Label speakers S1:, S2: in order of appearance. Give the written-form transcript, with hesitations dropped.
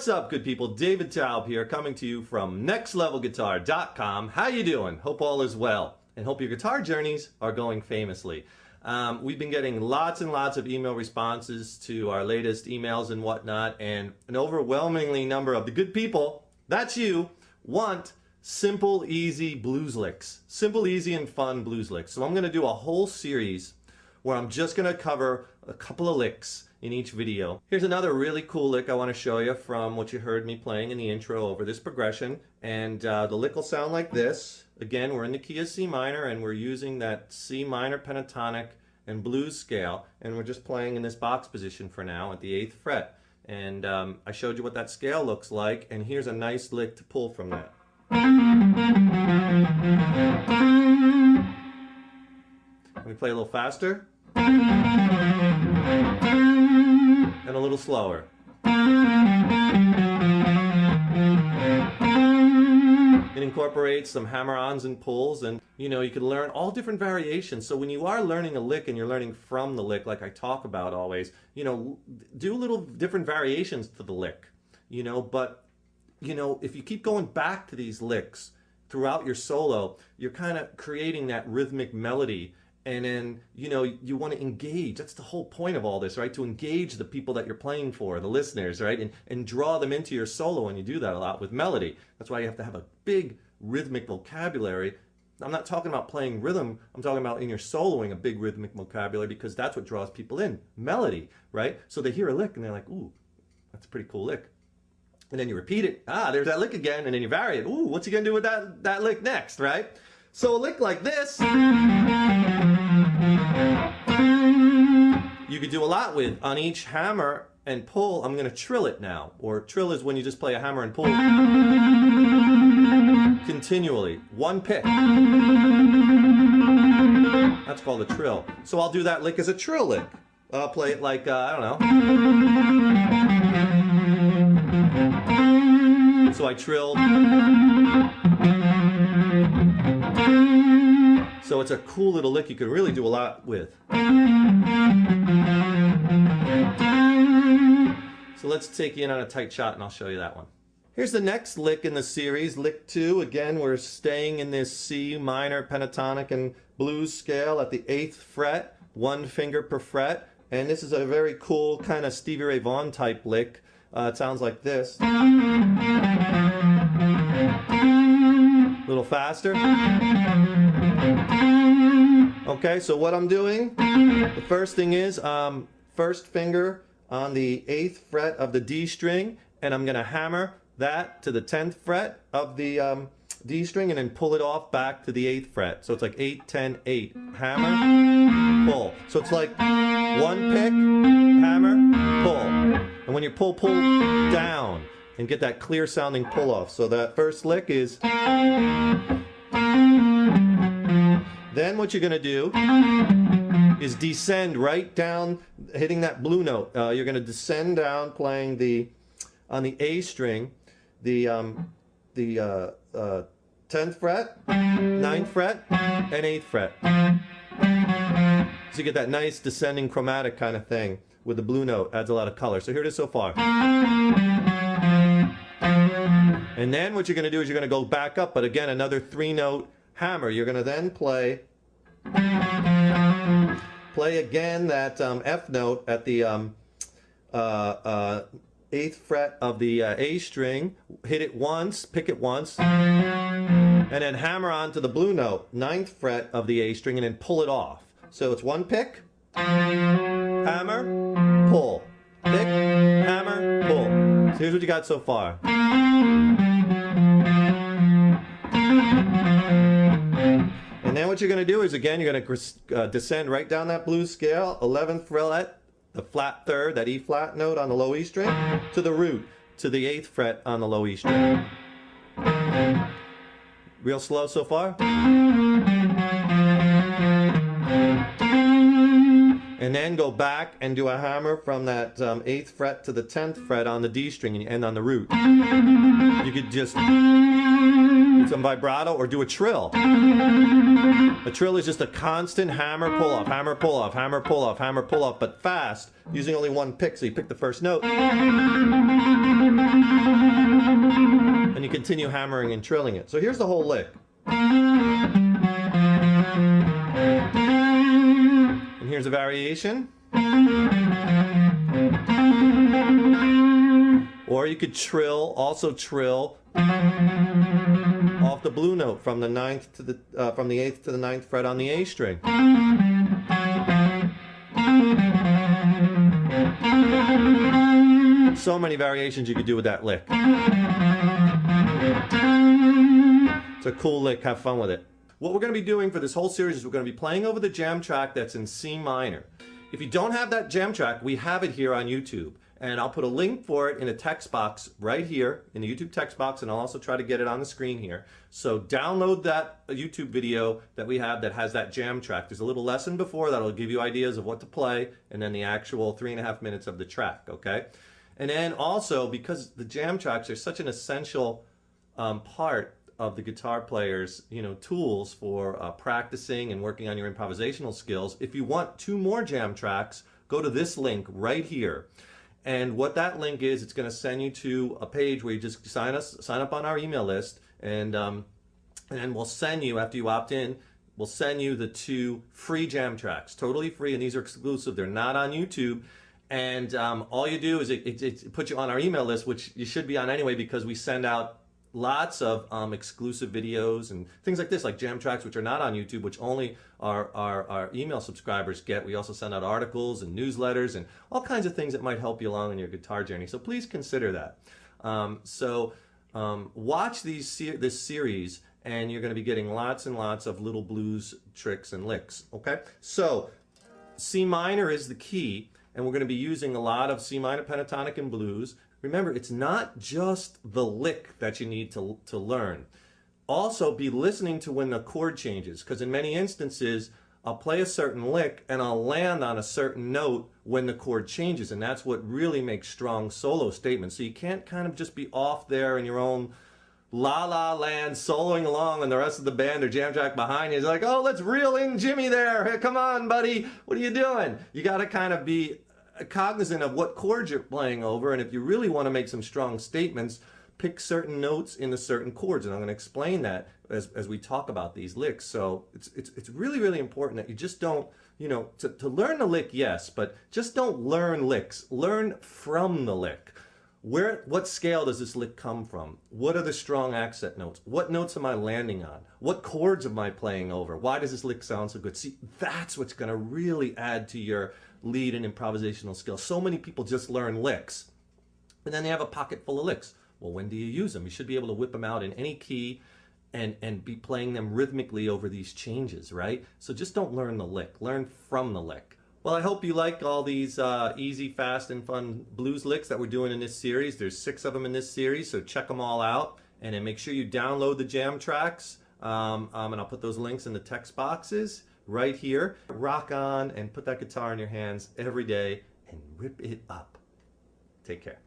S1: What's up, good people? David Taub here, coming to you from nextlevelguitar.com. How you doing? Hope all is well, and hope your guitar journeys are going famously. We've been getting lots and lots of email responses to our latest emails and whatnot, and an overwhelmingly number of the good people, that's you, want simple, easy blues licks. Simple, easy, and fun blues licks. So I'm going to do a whole series where I'm just going to cover a couple of licks in each video. Here's another really cool lick I want to show you from what you heard me playing in the intro over this progression. And the lick will sound like this. Again, we're in the key of C minor, and we're using that C minor pentatonic and blues scale, and we're just playing in this box position for now at the 8th fret. And I showed you what that scale looks like, and here's a nice lick to pull from that. Let me play a little faster and a little slower. It incorporates some hammer-ons and pulls, and you know, you can learn all different variations. So when you are learning a lick and you're learning from the lick, like I talk about always, you know, do little different variations to the lick, you know. But you know, if you keep going back to these licks throughout your solo, you're kind of creating that rhythmic melody. And then, you know, you want to engage. That's the whole point of all this, right? To engage the people that you're playing for, the listeners, right? And draw them into your solo, and you do that a lot with melody. That's why you have to have a big rhythmic vocabulary. I'm not talking about playing rhythm. I'm talking about in your soloing a big rhythmic vocabulary, because that's what draws people in, melody, right? So they hear a lick and they're like, ooh, that's a pretty cool lick. And then you repeat it. Ah, there's that lick again. And then you vary it. Ooh, what's he going to do with that lick next, right? So a lick like this, you could do a lot with. On each hammer and pull, I'm going to trill it now. Or trill is when you just play a hammer and pull continually. One pick. That's called a trill. So I'll do that lick as a trill lick. I'll play it like, I don't know. So I trill. So it's a cool little lick you can really do a lot with. So let's take you in on a tight shot, and I'll show you that one. Here's the next lick in the series, lick 2. Again, we're staying in this C minor pentatonic and blues scale at the 8th fret, 1 finger per fret. And this is a very cool kind of Stevie Ray Vaughan type lick. It sounds like this. A little faster. Okay, so what I'm doing, the first thing is first finger on the 8th fret of the D string, and I'm going to hammer that to the 10th fret of the D string, and then pull it off back to the 8th fret. So it's like 8, 10, 8. Hammer, pull. So it's like one pick, hammer, pull. And when you pull down and get that clear sounding pull off. So that first lick is. Then what you're going to do is descend right down, hitting that blue note. You're going to descend down playing on the A string, the 10th fret, 9th fret, and 8th fret. So you get that nice descending chromatic kind of thing with the blue note. Adds a lot of color. So here it is so far. And then what you're going to do is you're going to go back up, but again, another 3-note hammer. You're going to then play again that F note at the 8th fret of the A string. Hit it once, pick it once, and then hammer onto the blue note, 9th fret of the A string, and then pull it off. So it's one pick, hammer, pull, pick, hammer, pull. So here's what you got so far. And then what you're going to do is, again, you're going to descend right down that blues scale, 11th fret, the flat third, that E flat note on the low E string, to the root, to the 8th fret on the low E string. Real slow so far. And then go back and do a hammer from that 8th fret to the 10th fret on the D string, and you end on the root. You could just do some vibrato or do a trill. A trill is just a constant hammer pull off, hammer pull off, hammer pull off, hammer pull off, but fast, using only one pick. So you pick the first note, and you continue hammering and trilling it. So here's the whole lick. And here's a variation. Or you could trill, also trill off the blue note from the 9th to the from the 8th to the 9th fret on the A string. So many variations you could do with that lick. It's a cool lick, have fun with it. What we're going to be doing for this whole series is we're going to be playing over the jam track that's in C minor. If you don't have that jam track, we have it here on YouTube. And I'll put a link for it in a text box right here in the YouTube text box, and I'll also try to get it on the screen here. So download that YouTube video that we have that has that jam track. There's a little lesson before that'll give you ideas of what to play, and then the actual 3.5 minutes of the track, okay? And then also, because the jam tracks are such an essential part of the guitar player's, tools for practicing and working on your improvisational skills, if you want 2 more jam tracks, go to this link right here. And what that link is, it's going to send you to a page where you just sign up on our email list, and we'll send you, after you opt in, we'll send you the 2 free jam tracks, totally free, and these are exclusive. They're not on YouTube. And all you do is it puts you on our email list, which you should be on anyway, because we send out lots of exclusive videos and things like this, like jam tracks, which are not on YouTube, which only our email subscribers get. We also send out articles and newsletters and all kinds of things that might help you along in your guitar journey. So please consider that. Watch this series, and you're going to be getting lots and lots of little blues tricks and licks. Okay, so C minor is the key, and we're going to be using a lot of C minor pentatonic and blues. Remember, it's not just the lick that you need to learn. Also, be listening to when the chord changes, because in many instances, I'll play a certain lick and I'll land on a certain note when the chord changes, and that's what really makes strong solo statements. So you can't kind of just be off there in your own la-la land, soloing along, and the rest of the band or jam track behind you is like, oh, let's reel in Jimmy there. Hey, come on, buddy. What are you doing? You got to kind of be cognizant of what chords you're playing over, and if you really want to make some strong statements, pick certain notes in the certain chords, and I'm going to explain that as we talk about these licks. So it's really, really important that you just don't, to learn the lick, yes, but just don't learn licks. Learn from the lick. What scale does this lick come from? What are the strong accent notes? What notes am I landing on? What chords am I playing over? Why does this lick sound so good? See, that's what's going to really add to your lead and improvisational skills. So many people just learn licks, and then they have a pocket full of licks. Well, when do you use them? You should be able to whip them out in any key and be playing them rhythmically over these changes, right? So just don't learn the lick. Learn from the lick. Well, I hope you like all these easy, fast, and fun blues licks that we're doing in this series. There's 6 of them in this series, so check them all out. And then make sure you download the jam tracks, and I'll put those links in the text boxes right here. Rock on and put that guitar in your hands every day and rip it up. Take care.